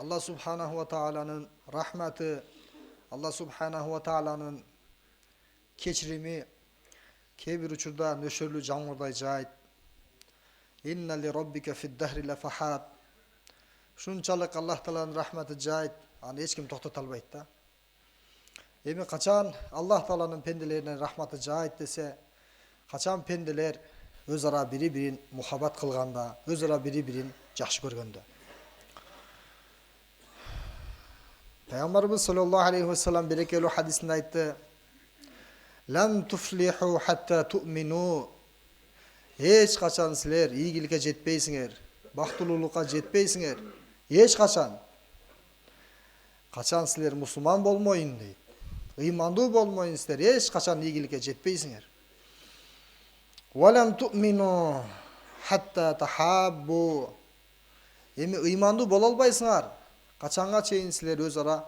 Allah subhanahu wa ta'alanın rahmeti, Allah subhanahu wa ta'alanın keçirimi kebir uçurda nöşörlü jamurday jayt. İnna li rabbika fid dahri lafahat. Şunçalık Allah Ta'alanın rahmeti jayt. Ani hiç kim toxtata albayt da. Emi kaçan Allah Ta'alanın pendelerine rahmeti jayt dese, kaçan pendeler özara biri-birin muhabbat kılganda, özara biri-birin жақсы көргөндө. Peygamberimiz sallallahu aleyhi ve sellem berekeli hadisinde aytты: "Lam tuflihu hatta tu'minu." Hiç kaçan sizler ийгиликке жетпейсиңер, бактылуулукка жетпейсиңер. Hiç kaçan. Kaçan sizler musulman bolmoyun deyт. Ыймандуу болмойун силер, эч качан ийгиликке жетпейсиңер. "Валам ту'мину хатта тахаббу." Эми ыймандуу боло албайсыңар. Качанга чейин силер өз ара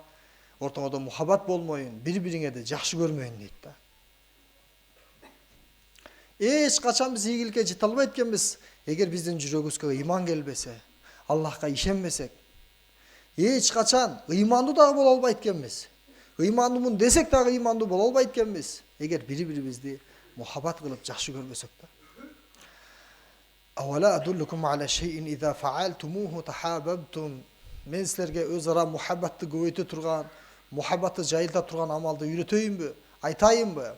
ортоңодо мухаббат болмойун, бири-бириңерди жакшы көрмөйүн дейт да. Эч качан биз ийгиликке жете албайт экенбиз, эгер биздин жүрөгүбүзгө ыйман келбесе, Аллахка ишенбесек. Эч качан ыймандуу дагы боло албайт экенбиз. Ыймандуумун десек дагы ыймандуу боло албайт экенбиз, эгер бири-бирибизди мухаббат кылып жакшы көрбөсөк да. "Авала адуллукум аля шейин иза фаалтумуху тахаббтум." Мен силерге өз ара мухаббатты көбөйтө турган, мухаббатты жайылта турган амалды үйрөтөйүнбү, айтайынбы?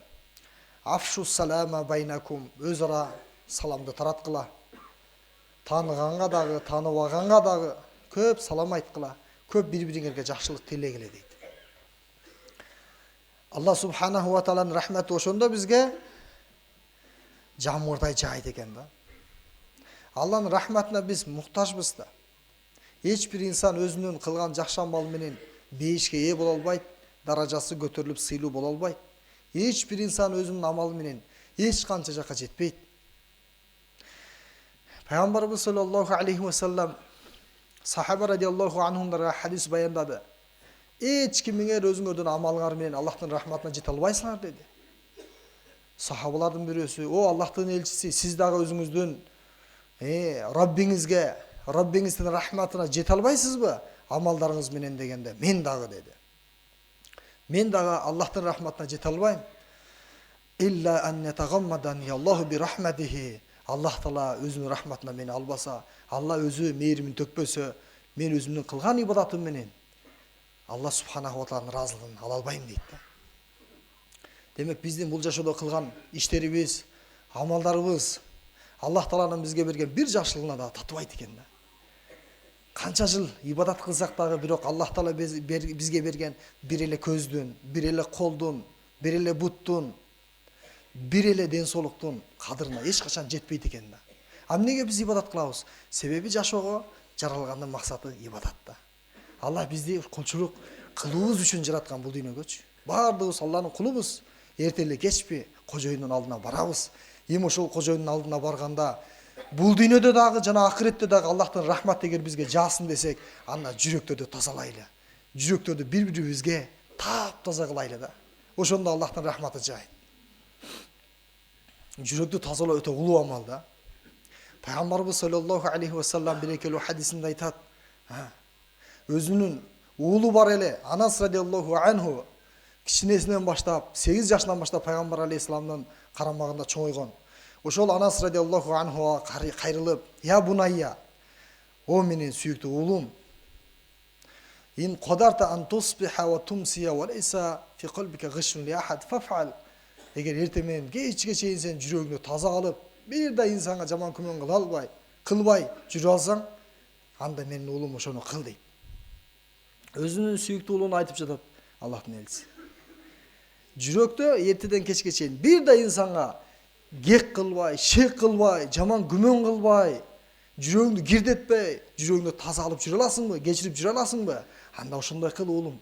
"Афшу салама байнакум." Өз ара саламды тараткыла. Тааныганга дагы, тааныбаганга дагы көп салам айткыла, көп бири-бириңерге жакшылык тилегиле дейт. Алла субханаху ва тааланын рахмати ошондо бизге жамурдай жайт экен да. Алланын рахматына биз муктажбыз да. Эч бир инсан өзүнүн кылган жакшы амалы менен бейишке ээ боло албайт, даражасы көтөрүлүп сыйлуу боло албайт. Эч бир инсан өзүнүн амалы менен эч канча жакка жетпейт. Пайгамбарыбыз саллаллаху алейхи ва саллам сахаба радиаллаху анхумдарга хадис баяндады. Эч кимиңер өзүңөрдүн амалыңар менен Аллахтын рахматына жете албайсыңар деди. Сахабалардын бирөөсү: "О Аллахтын элчиси, сиз дагы өзүңүздүн Раббиңиздин рахматына жете албайсызбы амалдарыңыз менен?" дегенде, "Мен дагы" деди. "Мен дагы Аллахтын рахматына жете албайм. Илля ан ятагаммадани Аллаху би рахматихи." Аллах Таала өзүнүн рахматына мени албаса, Алла өзү мээримин төкпөсө, мен өзүмдүн кылган ибадатым менен Алла субханаху ва тааланын ыраазылыгын ала албайм дейт да. Демек биздин бул жашоодо кылган иштерибиз, амалдарыбыз Аллах Тааланын бизге берген бир жакшылыгына да татыбайт экен да. Канча жыл ибадат кылсак дагы, бирок Аллах Таала бизге берген бир эле көздүн, бир эле колдун, бир эле буттун, бир эле ден соолуктун кадырына эч качан жетпейт экен да. А эмнеге биз ибадат кылабыз? Себеби жашоого жаралгандын максаты ибадат да. Алла бизди кулчулук кылуубуз үчүн жараткан бул дүйнөгөчү. Баардыгыбыз Алланын кулубуз. Эрте эле кечпи кожоюндун алдына барабыз. Эми ошол кожоюндун алдына барганда бул дүйнөдө дагы жана акыретте дагы Аллахтын рахматы эгер бизге жаасын десек, анда жүрөктөрдү тазалайлы. Жүрөктөрдү бири-бирибизге таап-таза кылайлы да. Ошондо Аллахтын рахматы жайт. Жүрөктү тазалоо өтө улуу амал да. Пайгамбарыбыз саллаллаху алейхи ва саллам берекелүү хадисинде айтат: "Өзүнүн уулу бар эле, Анас радиаллаху анху, кичинесинен баштап, 8 жашынан баштап пайгамбар алейхисаламдын карамагында чоңойгон. Ошол Анас радиаллаху анхуга кайрылып: "Я бунайя, о менин сүйүктүү уулум, ин qadarta an tusbiha wa tumsiya wa laysa fi qalbika ghishun li ahad faf'al." Эгер эртең менен кечке чейин сен жүрөгүңдү таза кылып, бир да инсанга жаман күмөн кылбай жүрө алсаң, анда менин уулум ошону кыл дейт. Өзүнүн сүйүктүү уулуна айтып жатат Аллахтын элчиси. Жүрөктө эртеден кечке чейин бир да инсанга кек кылбай, шек кылбай, жаман күмөн кылбай, жүрөгүңдү кирдетпей, жүрөгүңдү таза алып жүрө аласыңбы, кечирип жүрө аласыңбы? Анда ошондой кыл уулум.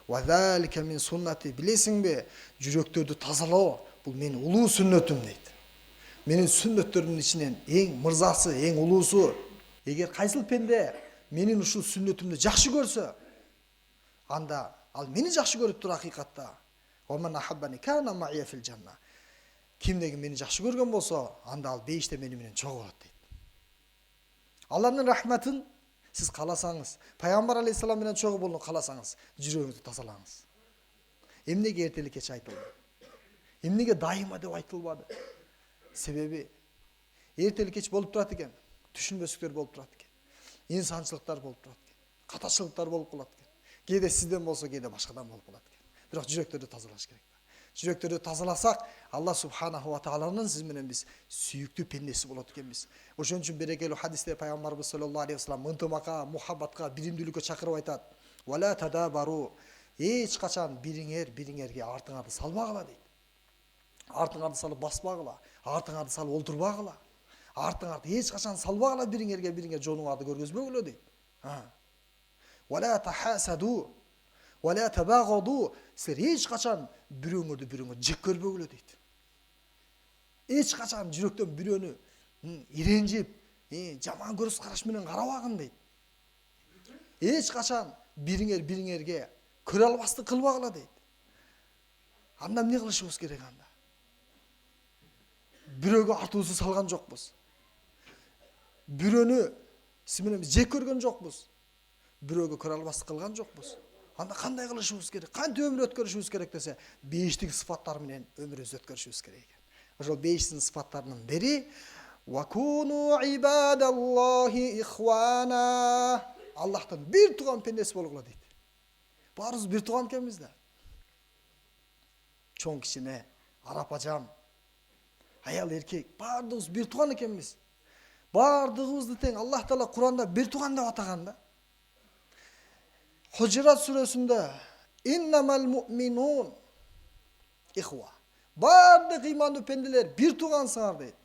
Ва залика мин суннати, билесиңби, жүрөктөрдү тазалоо бул менин улуу сүннөтүм дейт. Менин сүннөттөрүмдүн ичинен эң мырзасы, эң улуусу. Эгер кайсыл пенде менин ушул сүннөтүмдү жакшы көрсө, анда ал мени жакшы көрүп тур акыйкатта. Ва ман ахаббани кана маия фил жанна. Кимдеги мени жакшы көргөн болсо, анда ал бейиште мени менен чогуу болот дейт. Алланын рахматын Сіз қаласаңыз, пайғамбар алейхиссалам менен чогуу болууну қаласаңыз, жүрөгүңүздү тазалаңыз. Эмнеге эртелик кеч айтылды? Эмнеге дайыма деп айтылбады? Себеби эртелик кеч болуп турат экен, түшүнбөстүктөр болуп турат экен, инсанчылыктар болуп турат экен, катачылыктар болуп калат экен. Кээде сизден болсо, кээде башкадан болуп калат экен. Бирок жүрөктөрдү тазалаш керек. Жүрөктөрдү тазаласак, Алла субханаху ва тааланын сиз менен биз сүйүктүү пендеси болот экенбиз. Ошон үчүн берекелүү хадисте пайгамбарыбыз саллаллаху алейхи вассалам ынтымакка, мухаббатка, биримдүүлүккө чакырып айтат. Вала тадабару. Эч качан бириңерге артыңарды салбагыла дейт. Артыңарды салып баспагыла, артыңарды салып олтурбагыла. Артыңарды эч качан салбагыла бириңер жолуңарды көргөзбөгүлө дейт. Вала тахасаду. Вала табагоду. Силер эч качан бирөөңөрдү жек көрбөгүлө дейт. Эч качан жүрөктөн бирөөнү иренжип, жаман көрүс караш менен карабагын дейт. Эч качан бириңерге көрө албастык кылбагыла дейт. Анда эмне кылышыбыз керек анда? Бирөөгө атуусу салган жокпуз. Бирөөнү сиз менен жек көргөн жокпуз. Бирөөгө көрө албастык кылган жокпуз. Анда кандай кылышыбыз керек? Кантип өмүр өткөрүшүбүз керек десе, бештик сыфаттар менен өмүрүбүздү өткөрүшүбүз керек экен. Ошол бештиктин сыфаттарынын бири вакуну ибадаллахи ихвана. Аллахтын бир туган пендеси болгула дейт. Баарыбыз бир туган экенбиз да. Чоң кичине, арапажам, аял эркек, баардыгыбыз бир туган экенбиз. Баардыгыбызды тең Аллах Таала Куранда бир туган деп атаган да. Худжурат сүрөсүндө иннамал муъминун ихва. Баардык ыймандуу пенделер бир тугансыңар дейт.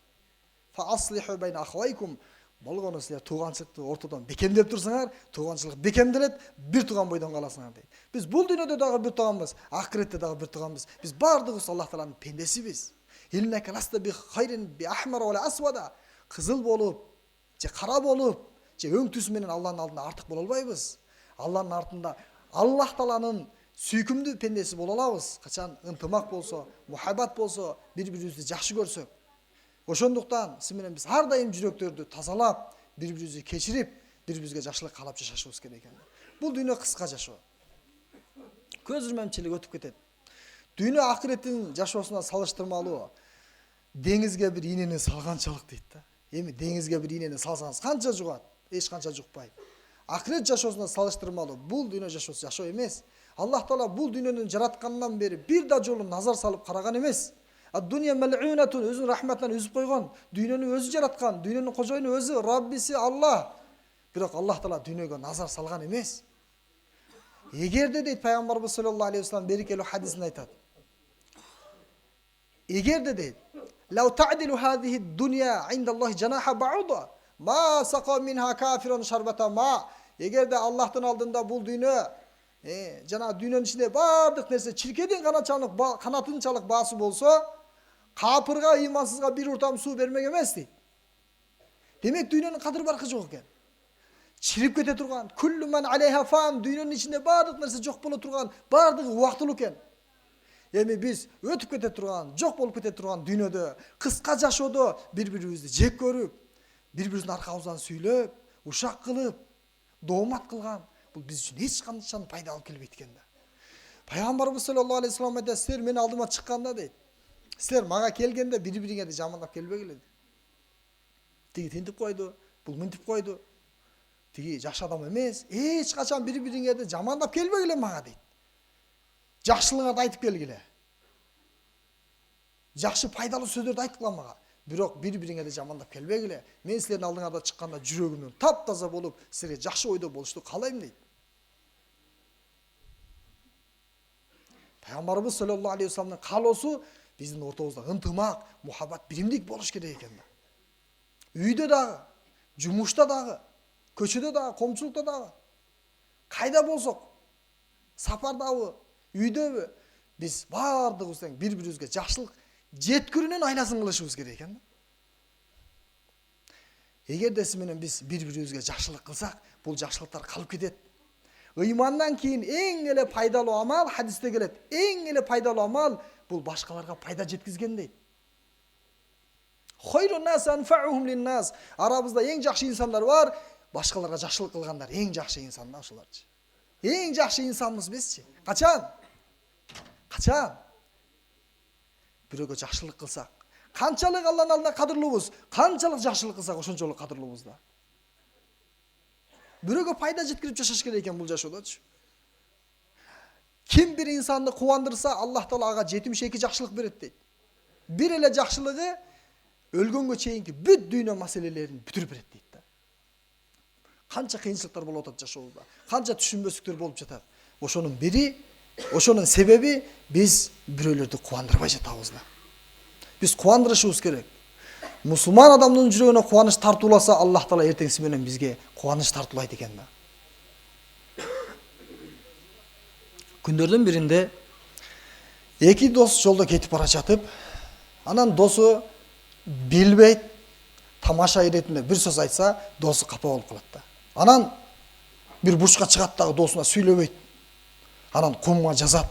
Фа аслиху байна ахвайкум. Болгону силер тууганчылыкты ортодон бекемдеп турсаңар, тууганчылык бекемделет, бир туган бойдон каласыңар дейт. Биз бул дүйнөдө дагы бир туганбыз, ахиретте дагы бир туганбыз. Биз баардыгыбыз Аллах Тааланын пендесибиз. Илнека ласта би хайрин би ахмар ва асвада. Кызыл болуп, же кара болуп, же өң түсү менен Алланын алдында артык боло албайбыз. Алланын артында Аллах Тааланын сүйкүмдүү пендеси боло алабыз. Качан ынтымак болсо, мухаббат болсо, бири-бирибизди жакшы көрсөк. Ошондуктан сиз менен биз ар дайым жүрөктөрдү тазалап, бири-бирибизди кечирип, бири-бирибизге жакшылык каалап жашашыбыз керек экен. Бул дүйнө кыска жашоо. Көз ирмемчилик өтүп кетет. Дүйнө ахиреттин жашоосуна салыштырмалуу деңизге бир ийнени салганчалык дейт да. Эми деңизге бир ийнени салсаңыз канча жугат? Эч канча жукпайт. Ахирет жашоосуна салыштырмалуу бул дүйнө жашоосу жашоо эмес. Аллах Таала бул дүйнөнү жараткандан бери бир да жолу назар салып караган эмес. Ад-дуnya mal'unatun, өзүнүн рахматынан үзүп койгон, дүйнөнү өзү жараткан, дүйнөнүн кожоюну өзү, Раббиси Аллах. Бирок Аллах Таала дүйнөгө назар салган эмес. Эгерде дейт пайгамбарыбыз саллаллаху алейхи вассалам берекелүү хадисинде айтат. Эгерде дейт, "Лау ta'dilu hadhihi ad-dunya 'inda Allohi janaha ba'uda, ma saqa minha kafirun sharbata ma." Эгерде Аллахтын алдында бул дүйнө, жана дүйнөнүн ичинде баардык нерсе чиркедин канатынчалык баасы болсо, капырга, ыймансызга бир уртам суу бермек эмес дейт. Демек дүйнөнүн кадыр баркы жок экен. Чирип кете турган, күллү ман алейха фан, дүйнөнүн ичинде баардык нерсе жок боло турган, баардыгы убактылуу экен. Эми биз өтүп кете турган, жок болуп кете турган дүйнөдө, кыска жашоодо бири-бирибизди жек көрүп, бири-бирибиздин аркабыздан сүйлөп, ушак кылып, доомат кылган, бул биз үчүн эч кандай пайда алып келбейт экен да. Пайгамбарыбыз саллаллаху алейхи вассалам айтат, силер менин алдыма чыкканда дейт, силер мага келгенде бири-бириңерди жамандап келбегиле дейт. Тиги тинтип койду, бул мынтип койду. Тиги жакшы адам эмес, эч качан бири-бириңерди жамандап келбегиле мага дейт. Жакшылыгыңарды айтып келгиле. Жакшы пайдалуу сөздөрдү айткыла мага. Бирок бири-бириңерди жамандап келбегиле. Мен силердин алдыңарда чыкканда жүрөгүмдөн таптаза болуп, силерге жакшы ойдо болушту каалайм дейт. Пайгамбарыбыз саллаллаху алейхи вассаламдын каалоосу биздин ортобузда ынтымак, мухаббат, биримдик болуш керек экен да. Үйдө дагы, жумушта дагы, көчөдө дагы, коомчулукта дагы, кайда болсок, сапардабы, үйдөбү, биз баардыгыбыз тең бири-бирибизге жакшылык жеткирүүнүн айласын кылышыбыз керек экен да. Эгерде сиз менен биз бири-бирибизге жакшылык кылсак, бул жакшылыктар калып кетет. Ыймандан кийин эң эле пайдалуу амал хадисте келет. Эң эле пайдалуу амал бул башкаларга пайда жеткизген дейт. Хойрун нас анфаухум лин нас. Арабызда эң жакшы инсандар бар, башкаларга жакшылык кылгандар эң жакшы инсан да ошолорчу. Эң жакшы инсанбыз бизчи. Качан? Бирөөгө жакшылык кылсак, канчалык Алланын алдында кадырлуубуз, канчалык жакшылык кылсак ошончолук кадырлуубуз да. Бирөөгө пайда жеткирип жашаш керек экен бул жашоодочу. Ким бир инсанды кубандырса, Аллах Таала ага 72 жакшылык берет дейт. Бир эле жакшылыгы өлгөнгө чейинки бүт дүйнө маселелерин бүтүрүп берет дейт да. Канча кыйынчылыктар болуп атат жашообузда, канча түшүнбөстүктөр болуп жатат. Ошонун бири, ошонун себеби биз бирөөлөрдү кубандырбай жатабыз да. Биз кубандырышыбыз керек. Мусулман адамдын жүрөгүнө кубаныч тартууласа, Аллах Таала эртеңси менен бизге кубаныч тартуулайт экен да. Күндөрдүн биринде эки дос жолдо кетип бара жатып, анан досу билбейт, тамаша иретинде бир сөз айтса, досу капа болуп калат да. Анан бир бурчка чыгат дагы досуна сүйлөбөйт. Анан кумга жазат.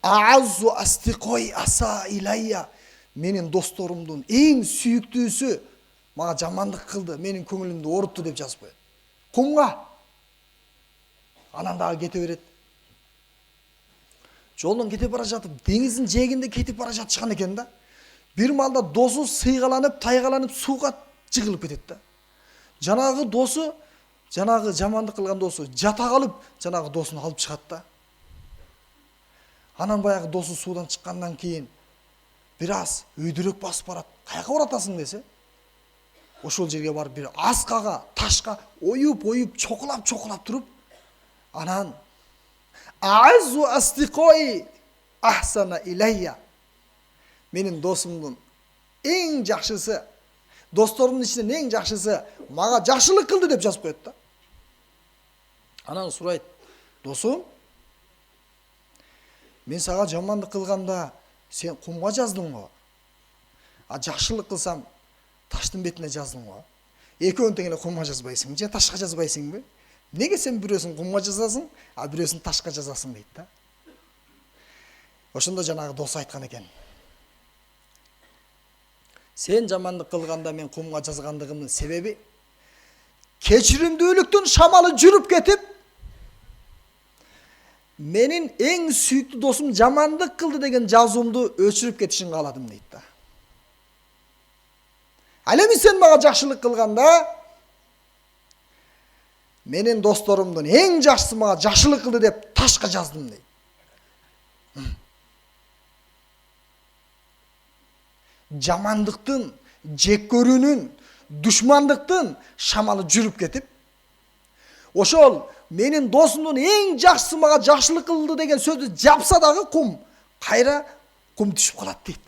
Аазу астикой аса илайя. Менин досторумдун эң сүйүктүүсү мага жамандык кылды, менин көңүлүмдү оорутtu деп жазып коет. Кумга. Анан дагы кете берет. Жолдон кетип бара жатып, деңиздин жээгинде кетип бара жатышкан экен да. Бир маалда досу сыйгаланып, тайгаланып сууга жыгылып кетет да. Жанагы досу, жанагы жамандык кылган досу жата калып, жанагы досун алып чыгат да. Анан баягы досу суудан чыккандан кийин бир аз өйдүрөк басып барат. Каяка баратасың десе, ошол жерге барып бир аскага, ташка оюп чокулап туруп, анан Аазу астикой ахсана илайя. Менин досумдун эң жакшысы, досторумдун ичинен эң жакшысы мага жакшылык кылды деп жазып коет да. Анан сурайт: "Досум, мен сага жамандык кылганда сен кумга жаздың го. А жакшылык кылсам таштын бетине жаздың го. Экөөнү тең эле кумга жазбайсыңбы же ташка жазбайсыңбы? Неге сен бирөөсүн кумга жазасың, а бирөөсүн ташка жазасың?" дейт да. Ошондо жанагы дос айткан экен: "Сен жамандык кылганда мен кумга жазгандыгымдын себеби кечиримдүүлүктүн шамалы жүрүп кетип, менин эң сүйүктүү досум жамандык кылды деген жазуумду өчүрүп кетишин кааладым" дейт да. Ал эми сен мага жакшылык кылганда, менин досторумдун эң жакшысы мага жакшылык кылды деп ташка жаздым дейт. Жамандыктын, жек көрүүнүн, душмандыктын шамалы жүрүп кетип, ошол менин досумдун эң жакшысы мага жакшылык кылды деген сөздү жапса дагы кайра кум түшүп калат дейт.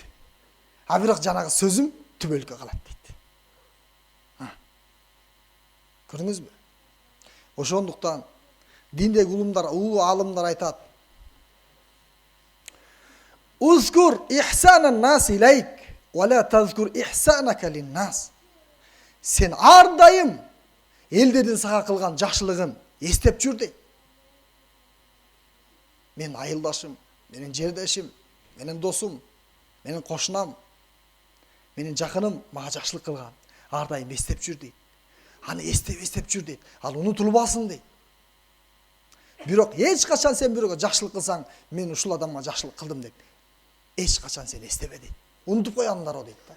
А бирок жанагы сөзүм түбөлүккө калат дейт. Көрдүңүзбү? Ошондуктан диндеги улуу алымдар айтат: "Узкур ихсанан нас илейк, ва ла тазкур ихсанака лин-нас." Сен ар дайым элдердин сага кылган жакшылыгын эстеп жүр дейт. Менин айылдашым, менин жердешим, менин досум, менин кошунам, менин жакыным мага жакшылык кылган. Ар дайым эстеп жүр дейт. Аны эстеп жүр дейт. Ал унутулбасын дейт. Бирок эч качан сен бирөөгө жакшылык кылсаң, мен ушул адамга жакшылык кылдым деп, эч качан сен эстебе дейт. Унутуп кояңдар дароо дейт да.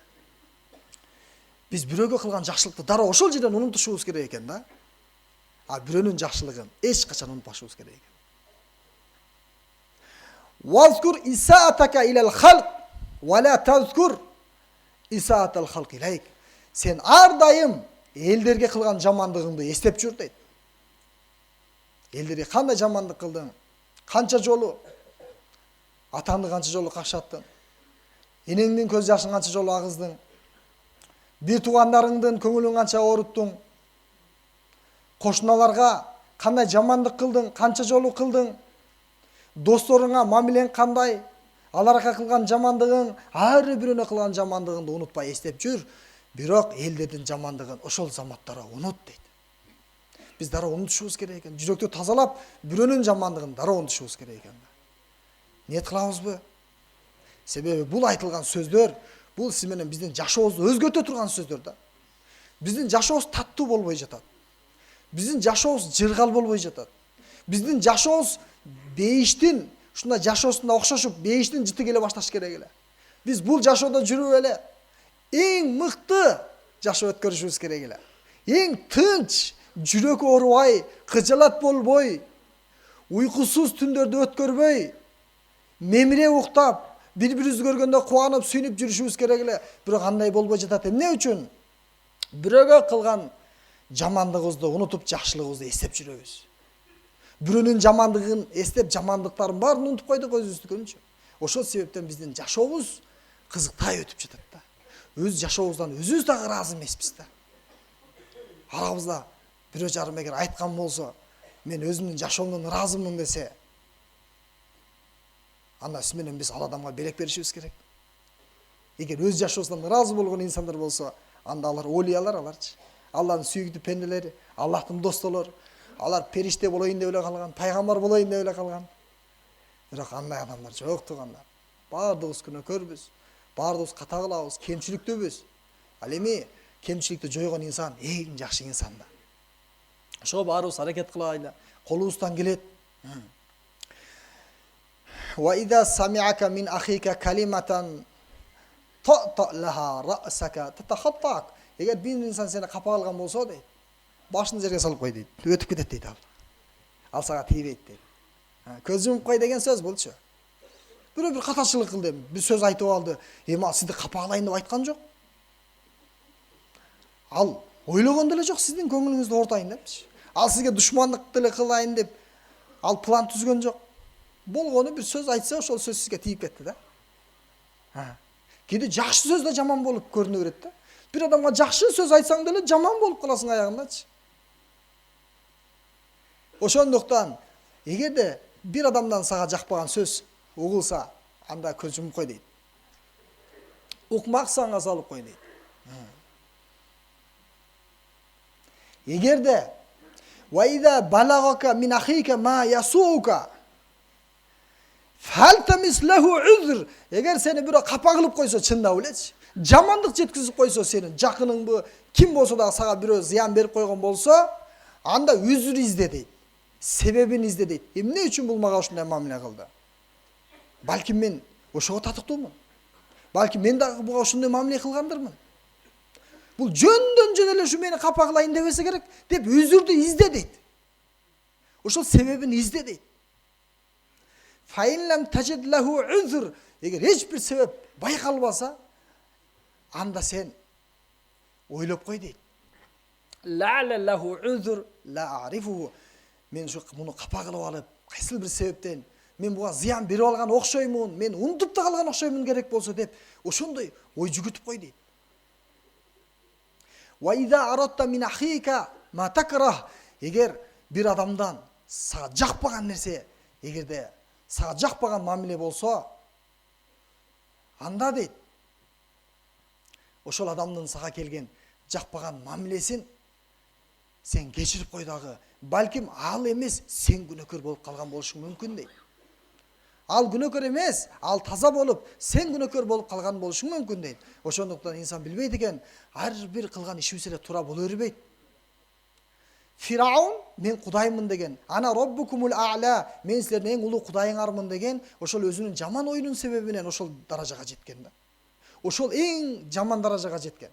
Биз бирөөгө кылган жакшылыкты дароо ошол жерден унутушубуз керек экен да. А бирөөнүн жакшылыгын эч качан унутпашыбыз керек экен. Вазкур исаатака илал халк, ва ла тазкур исаатал халк илейк. Сен ар дайым элдерге кылган жамандыгыңды эстеп жүр дейт. Элдерге кандай жамандык кылдың? Канча жолу атаңды канча жолу какшаттың? Энеңдин көз жашын канча жолу агыздың? Бир туугандарыңдын көңүлүн канча ооруттуң? Кошуналарга кандай жамандык кылдың? Канча жолу кылдың? Досторуңа мамилең кандай? Аларга кылган жамандыгың, ар бирөөнө кылган жамандыгыңды унутпай эстеп жүр. Бирок элдердин жамандыгын ошол заматтара унут дейт. Биз дароо унутушубуз керек экен. Жүрөктү тазалап, бирөөнүн жамандыгын дароо унутушубуз керек экен. Ниет кылабызбы? Себеби бул айтылган сөздөр, бул сиз менен биздин жашообузду өзгөртө турган сөздөр да. Биздин жашообуз таттуу болбой жатат. Биздин жашообуз жыргал болбой жатат. Биздин жашообуз бейиштин ушундай жашоосунда окшошуп бейиштин жыты келе башташ керек эле. Биз бул жашоодо жүрүп эле эң мыкты жашоо өткөрүшүбүз керек эле. Эң тынч, жүрөк оорубай, кыжалат болбой, уйкусуз түндөрдү өткөрбөй, мемире уктап, бири-бирибизди көргөндө кубанып, сүйүнүп жүрүшүбүз керек эле. Бирок андай болбой жатат. Эмне үчүн? Бирөөгө кылган жамандыгыбызды унутуп, жакшылыгыбызды эстеп жүрөбүз. Бирөөнүн жамандыгын эстеп, жамандыктарын баарын унутуп койдук өзүбүздүкүнчү. Ошол себептен биздин жашообуз кызыктай өтүп жатат да. Өз жашообуздан өзүбүз дагы ыраазы эмеспиз да. Арабызда бирөө жарым эгер айткан болсо, мен өзүмдүн жашоомдон ыраазымын десе, анда сиз менен биз ал адамга белек беришибиз керек. Эгер өз жашоосунан ыраазы болгон инсандар болсо, анда алар олиялар аларчы. Алланын сүйүктүү пенделери, Аллахтын достолору, алар периште болоюн деп эле калган, пайгамбар болоюн деп эле калган. Бирок андай адамдар жок туугандар. Баардыгыбыз күнөөкөрбүз, баардыгыбыз ката кылабыз, кемчиликтүүбүз. Ал эми кемчиликти жойгон инсан эң жакшы инсан да. Ошого баарыбыз аракет кылайлы, колубуздан келет. Ва ида самиака мин ахика калиматан та лаха расака татахаттак. Эгер бир инсан сени капа алган болсо дейт, башын жерге салып кой дейт, өтүп кетет дейт ал. Ал сага тийбейт дейт. Көз жумуп кой деген сөз булчу. Бирөө бир катачылык кыл деп бир сөз айтып алды. Эми ал сизди капаалайын деп айткан жок. Ал ойлогон деле жок сиздин көңүлүңүздү ортайын депчи. Ал сизге душмандык деле кылайын деп ал план түзгөн жок. Болгону бир сөз айтса, ошол сөз сизге тийип кетти да. Кээде жакшы сөз да жаман болуп көрүнө берет да. Бир адамга жакшы сөз айтсаң деле жаман болуп каласың аягындачы. Ошондуктан эгерде бир адамдан сага жакпаган сөз угулса, анда көз жумуп кой дейт. Укмак салып кой дейт. Эгерде ваида балагака мин ахика ма ясуука фалтамислаху узр. Эгер сени бирөө капа кылып койсо, чындап элечи, жамандык жеткизип койсо, сенин жакыныңбы, ким болсо дагы сага бирөө зыян берип койгон болсо, анда үзүр изде дейт. Себебин изде дейт. Эмне үчүн бул мага ушундай мамиле кылды? Балким мен ошого татыктуумун. Балким мен дагы буга ушундай мамиле кылгандырмын. Бул жөндөн жөн эле ушу мени капа кылайын дебесе керек деп үзүрдү изде дейт. Ошол себебин изде дейт. Фаинлам тажид лаху узр. Эгер эч бир себеп байкалбаса, анда сен ойлоп кой дейт. Ла лаху узр ла арифу. Мен ушу муну капа кылып алып, кайсыл бир себептен мен буга зыян берип алган окшоймун, мен унутуп да калган окшоймун керек болсо деп, ошондой ой жүгүтүп кой дейт. Ва иза аратта мин ахика ма такрах. Эгер бир адамдан сага жакпаган нерсе, эгерде сага жакпаган мамиле болсо, анда дейт, ошол адамдын сага келген жакпаган мамилесин сен кечирип кой дагы. Балким ал эмес, сен күнөөкөр болуп калган болушуң мүмкүн дейт. Ал күнөөкөр эмес, ал таза болуп, сен күнөөкөр болуп калган болушуң мүмкүн дейт. Ошондуктан инсан билбейт экен, ар бир кылган ишибиз эле туура боло бербейт. Фираун мен кудаймын деген, ана роббукумул а'ла, мен силердин эң улуу кудайыңармын деген, ошол өзүнүн жаман оюнун себебинен ошол даражага жеткен да. Ошол эң жаман даражага жеткен.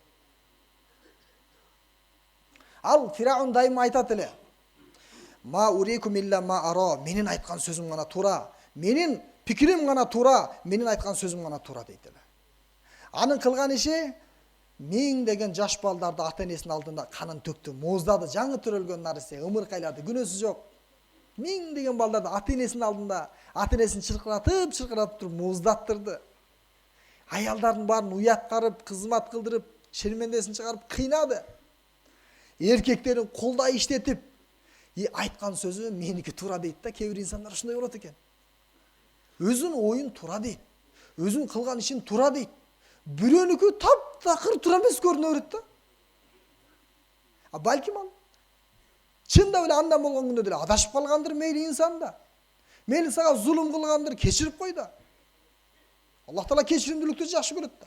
Ал Фираун дайыма айтат эле: "Ма урикум илля ма ара", менин айткан сөзүм гана туура, менин пикирим гана туура, менин айткан сөзүм гана туура дейт эле. Анын кылган иши миң деген жаш балдарды ата энесинин алдында канын төктү, мооздады, жаңы төрөлгөн нарсе, ымыркайлады, күнөөсү жок. Миң деген балдарды ата энесинин алдында, ата энесин чыркыратып туруп мооздаттырды. Аялдардын баарын уяткарып, кызмат кылдырып, шермендесин чыгарып кыйнады. Эркектерин колдай иштетип, айткан сөзү меники туура дейт да. Кээ бир инсандар ушундай болот экен. Өзүнүн оюн туура дейт, өзүнүн кылган ишин туура дейт. Бирөөнүкү таптакыр туура эмес көрүнө берет да. Балким ал чындап эле андан болгон күндө деле адашып калгандыр, мейли инсан да. Мейли сага зулум кылгандыр, кечирип кой да. Аллах Таала кечиримдүүлүктү жакшы көрөт да.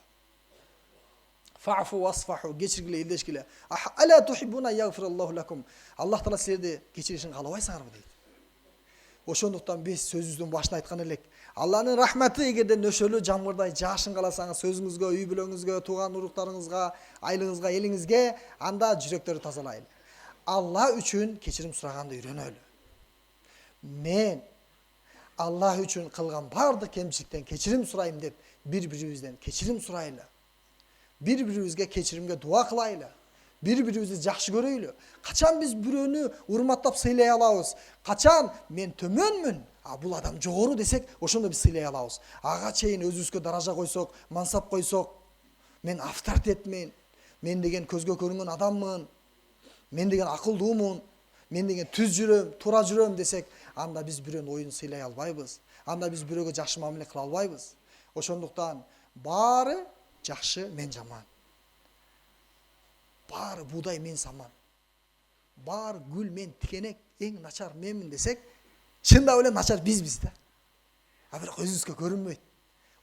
Fa'fu wasfahu, geçirgile, eldeşgile. Ala tuhibbuna yaghfirallahu lakum. Allah Taala sizlerdi geçirişin kalabайсыңарбы дейт. Ошондуктан биз сөзүбүздүн башында айткан элек, Алланын рахматы эгерде нөшөлүү жамгырдай жашын каласаңыз, сөзүңүзгө, үй бүлөңүзгө, тууган уруктарыңызга, айлыгыңызга, элиңизге, анда жүрөктөрдү тазалайлы. Алла үчүн кечирим сураганды үйрөнөлү. Мен Аллах үчүн кылган бардык кемчиликтен кечирим сурайм деп, бири-бирибизден кечирим сурайлы. Бири-бирибизге кечиримге дуа кылайлы. Бири-бирибизди жакшы көрөйлү. Качан биз бирөөнү урматтап сыйлай алабыз? Качан мен төмөнмүн, бул адам жогору десек, ошондо биз сыйлай алабыз. Ага чейин өзүбүзгө даража койсок, мансап койсок, мен авторитетмин, мен деген көзгө көрүнгөн адаммын, мен деген акылдуумун, мен деген түз жүрөм, туура жүрөм десек, анда биз бирөөнүн оюн сыйлай албайбыз. Анда биз бирөөгө жакшы мамиле кыла албайбыз. Ошондуктан баары жакшы, мен жаман. Баары будай, мен саман. Баары гүл, мен тикенек, эң начар менмин десек, чындап эле начар бизбиз да. Бирок өзүбүзгө көрүнбөйт.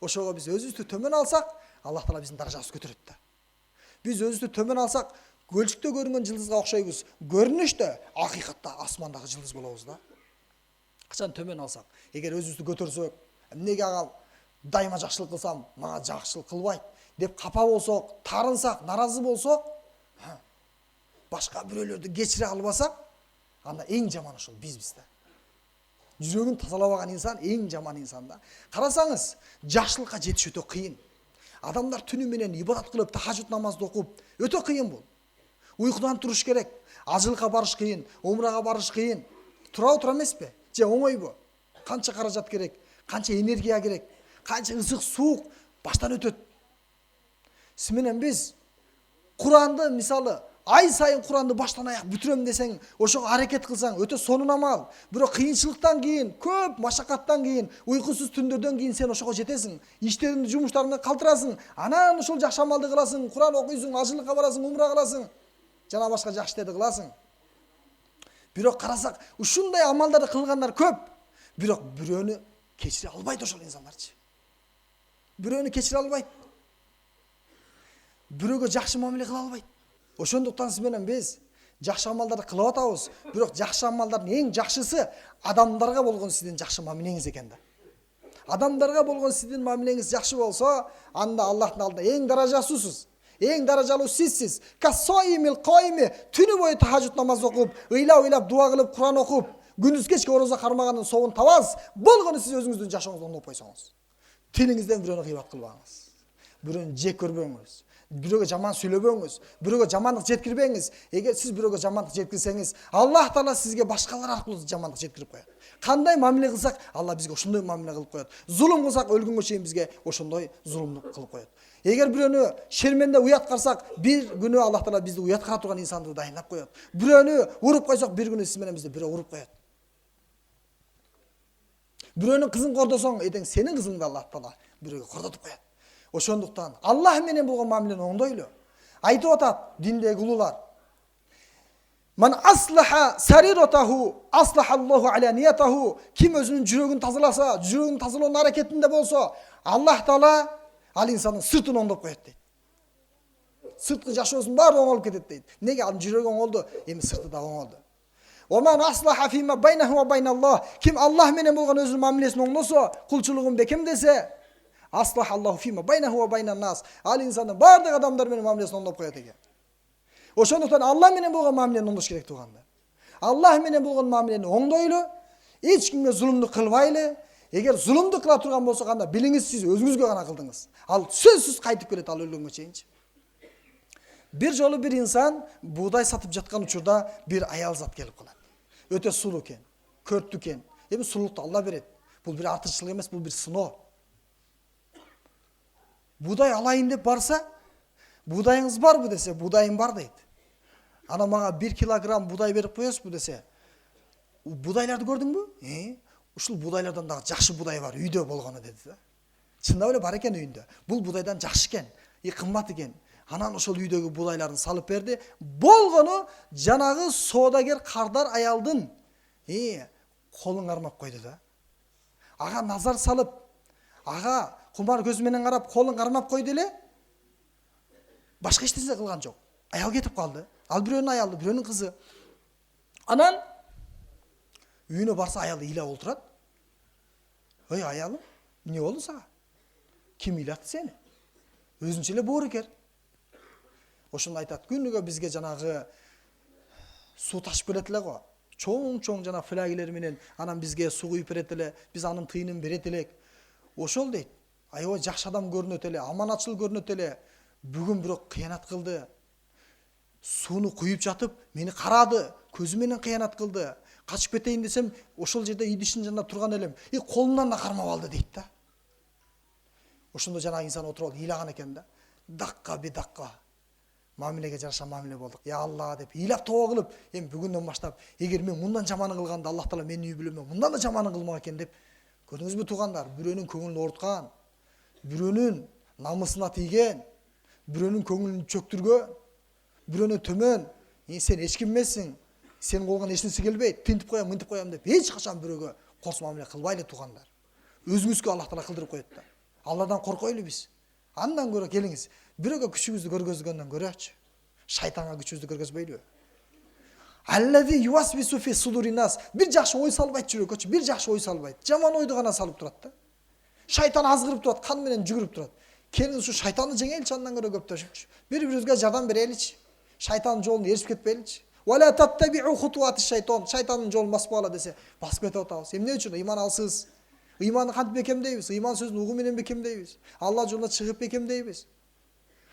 Ошого биз өзүбүздү төмөн алсак, Аллах Таала биздин даражабызды көтөрөт да. Биз өзүбүздү төмөн алсак, көлчүктө көрүнгөн жылдызга окшойбуз. Көрүнүштө акыйкатта асмандагы жылдыз болобуз да. Качан төмөн алсак, эгер өзүбүздү көтөрсөк, эмнеге ага дайыма жакшылык кылсам, мага жакшылык кылбайт деп капа болсок, тарынсак, наразы болсок, башка бирөөлөрдү кечире албасак, анда эң жаман ошол бизбиз да. Жүрөгүн тазалабаган инсан эң жаман инсан да. Карасаңыз, жакшылыкка жетиш өтө кыйын. Адамдар түнү менен ибадат кылып, тахажжуд намазды окуп, өтө кыйын бул. Уйкудан туруш керек, ажылыкка барыш кыйын, умрага барыш кыйын. Тура эмеспи? Же оңойбу? Канча каражат керек, канча энергия керек, канча ысык суук баштан өтөт. Сиз менен биз Куранды мисалы ай сайын Куранды баштан аяк бүтүрөм десең, ошого аракет кылсаң, өтө сонун амал. Бирок кыйынчылыктан кийин, көп машакаттан кийин, уйкусуз түндөрдөн кийин сен ошого жетесиң. Иштериңди, жумуштарыңды калтырасың, анан ушул жакшы амалды кыласың, Куран окуйсуң, ажылыкка барасың, умра кыласың, жана башка жакшы иштерди кыласың. Бирок карасак, ушундай амалдарды кылгандар көп. Бирок бирөөнү кечире албайт ошол инсандарчы. Бирөөнү кечире албайт. Бирөөгө жакшы мамиле кыла албайт. Ошондуктан сиз менен биз жакшы амалдарды кылып атабыз. Бирок жакшы амалдардын эң жакшысы адамдарга болгон сиздин жакшы мамилеңиз экен да. Адамдарга болгон сиздин мамилеңиз жакшы болсо, анда Аллахтын алдында эң даражасысыз, эң даражалуу сизсиз. Касоимил койми, түнү бою тахажжуд намаз окуп, ыйлап дуа кылып, Куран окуп, күндүз кечке орозо кармаганын соогун табасыз. Болгону сиз өзүңүздүн жашооңузду оңдоп койсоңуз. Тилиңизден бирөөнү гыйбат кылбаңыз. Бирөөнү жек көрбөңүз. Бирөөгө жаман сүйлөбөңүз, бирөөгө жамандык жеткирбеңиз. Эгер сиз бирөөгө жамандык жеткирсеңиз, Аллах Таала сизге башкалар аркылуу жамандык жеткирип коет. Кандай мамиле кылсак, Алла бизге ошондой мамиле кылып коет. Зулум кылсак, өлгөнгө чейин бизге ошондой зулумдук кылып коет. Эгер бирөөнү шерменде уяткарсак, бир күнү Аллах Таала бизди уяткара турган инсанды дайындап коет. Бирөөнү уруп койсок, бир күнү сиз менен бизди бирөө уруп коет. Бирөөнүн кызын кордосоң, эдең сенин кызыңды Аллах Таала бирөөгө кордотуп коет. Ошондуктан Аллах менен болгон мамилени оңдойлу. Айтып атат диндеги улуулар. Ман аслаха сариротаху аслахаллаху аланиятаху. Ким өзүнүн жүрөгүн тазаласа, жүрөгүн тазалоонун аракетинде болсо, Аллах Таала ал инсандын сыртын оңдоп коет дейт. Сырткы жашоосунун баары оңолуп кетет дейт. Неге? Анын жүрөгү оңолду, эми сырты да оңолду. Оман аслаха фима байнаху ва байналлах. Ким Аллах менен болгон өзүнүн мамилесин оңдосо, кулчулугун бекемдесе, аслахаллаху фима байнаху ва байнаннас. Ал инсандын бардык адамдар менен мамилесин оңдоп коет экен. Ошондуктан Аллах менен болгон мамилени оңдош керек туугандар. Аллах менен болгон мамилени оңдойлу, эч кимге зулумдук кылбайлы. Эгер зулумдук кыла турган болсок, анда билиңиз, сиз өзүңүзгө гана кылдыңыз. Ал сөзсүз кайтып келет, ал өлгөнгө чейинчи. Бир жолу бир инсан буудай сатып жаткан учурда бир аял зат келип калат. Өтө сулуу экен, көрктүү экен. Эми сулуулукту Алла берет. Бул бир артыкчылык эмес, бул бир сыноо. Буудай алайын деп барса, буудайыңыз барбы десе, буудайым бар дейт. Ана мага 1 килограмм буудай берип коесузбу десе, буудайларды көрдүңбү? Ушул буудайлардан дагы жакшы буудай бар үйдө болгону деди да. Чындап эле бар экен үйүндө. Бул буудайдан жакшы экен, кымбат экен. Анан ошол үйдөгү буудайларын салып берди. Болгону жанагы соодагер кардар аялдын колун кармап койду да. Ага назар салып, ага кумар көз менен карап, колун кармап койду эле. Башка эч нерсе кылган жок. Аял кетип калды. Ал бирөөнүн аялы, бирөөнүн кызы. Анан үйүнө барса аялы ыйлап отурат. Ой, аялым, эмне болду сага? Ким ыйлатты сени? Өзүнчө эле боорукер. Ошондо айтат, күнүгө бизге жанагы суу ташып берет эле го. Чоң жана флагилер менен анан бизге суу куюп берет эле, биз анын тыйынын берет элек. Ошол дейт. Аябай жакшы адам көрүнөт эле, аманатчыл көрүнөт эле. Бүгүн бирок кыянат кылды. Сууну куюп жатып, мени карады, көзү менен кыянат кылды. Качып кетейин десем, ошол жерде идишин жанында турган элем. Колунан да кармап алды дейт да. Ошондо жана инсан отуруп алып ыйлаган экен да. Дакка бедакка. Мамилеге жараша мамиле болдук. Я Алла деп ыйлап тоо кылып, эми бүгүндөн баштап, эгер мен мындан жаманын кылганда Аллах Таала менин үй бүлөмө мындан да жаманын кылмак экен деп, көрдүңүзбү туугандар, бирөөнүн көңүлүн ооруткан, бирөөнүн намысына тийген, бирөөнүн көңүлүн чөктүргөн, бирөөнө төмөн, сен эч ким эмессиң, сен колгон эч нерсе келбейт, тинтип коем, мынтип коем деп эч качан бирөөгө корс мамиле кылбайлы туугандар. Өзүңүзгө Аллах Таала кылдырып коет да. Алладан коркойлу биз. Андан көрө келиңиз, бирөөгө күчүбүздү көргөзгөндөн көрөчү. Шайтанга күчүбүздү көргөзбөйлүбү? Аллади ювасвису фи судуринас. Бир жакшы ой салбайт жүрөккөчү, бир жакшы ой салбайт. Жаман ойду гана салып турат да. Шайтан азгырып турат, кан менен жүгүрүп турат. Келиңиз ушу шайтанды жеңеличи, андан көрө көптөшүпчү. Бири-бирибизге жардам береличи. Шайтандын жолун ээрчип кетпейличи. Вала таттабиу хутуати шайтан. Шайтандын жолун баспагыла десе, басып кетип атабыз. Эмне үчүн? Ыйман алсыз. Ыйманды кантип бекемдейбиз? Ыйман сөзүн угуу менен бекемдейбиз. Алла жолуна чыгып бекемдейбиз.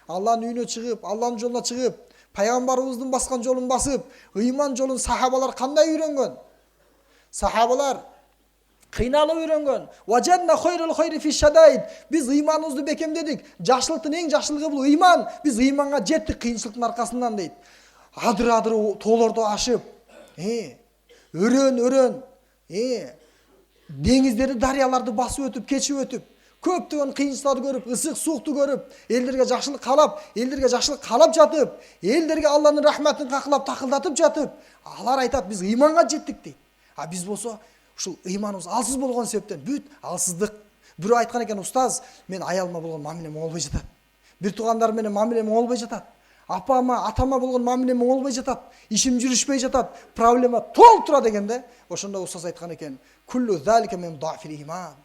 Алланын үйүнө чыгып, Алланын жолуна чыгып, пайгамбарыбыздын баскан жолун басып, ыйман жолун сахабалар кандай үйрөнгөн? Сахабалар кыйналып үйрөнгөн. Важадна хойрул хойри фи шадаид. Биз ыйманыбызды бекемдедик. Жакшылыктын эң жакшылыгы бул ыйман. Биз ыйманга жеттик кыйынчылыктын аркасынан дейт. Адыр-адыр тоолорду ашып, өрөн, деңиздерди, дарыяларды басып өтүп, кечип өтүп, көптөгөн кыйынчылыктарды көрүп, ысык суукту көрүп, элдерге жакшылык каалап жатып, элдерге Алланын рахматын какылап такылдатып жатып, алар айтат, биз ыйманга жеттик дейт. А биз болсо ушул ыйманыбыз алсыз болгон себептен бүт алсыздык. Бирөө айткан экен, устаз, мен аялыма болгон мамилем оңолбой жатат. Бир туугандар менен мамилем оңолбой жатат. Апама, атама болгон мамилем оңолбой жатат. Ишим жүрүшпөй жатат. Проблема толуп турат дегенде, ошондо устаз айткан экен, куллу залика мин дафил иман.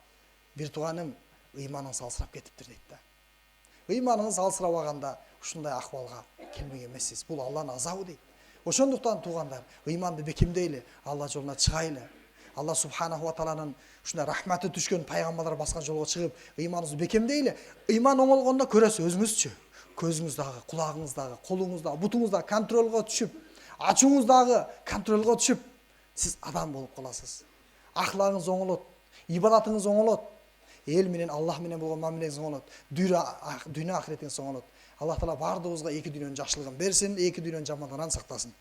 Бир тууганым, ыйманыңыз алсырап кетиптир дейт да. Ыйманыңыз алсырабаганда ушундай акыбалга келмек эмессиз. Бул Алланын азабы дейт. Ошондуктан туугандар, ыйманды бекемдейли, Алла жолуна чыгайлы. Алла субханаху ва тааланын ушундай рахматы түшкөн пайгамбарлар баскан жолго чыгып, ыйманыбызды бекемдейли. Ыйман оңолгондо көрөсүз өзүңүзчү. Көзүңүз дагы, кулагыңыз дагы, колуңуз дагы, бутуңуз дагы контролго түшүп, ачууңуз дагы контролго түшүп, сиз адам болуп каласыз. Ахлагыңыз оңолот, ибадатыңыз оңолот, эл менен Аллах менен болгон мамилеңиз оңолот, дүйнө ахиретиңиз оңолот. Аллах Таала бардыгыбызга эки дүйнөнүн жакшылыгын берсин, эки дүйнөнүн жамандыгынан сактасын.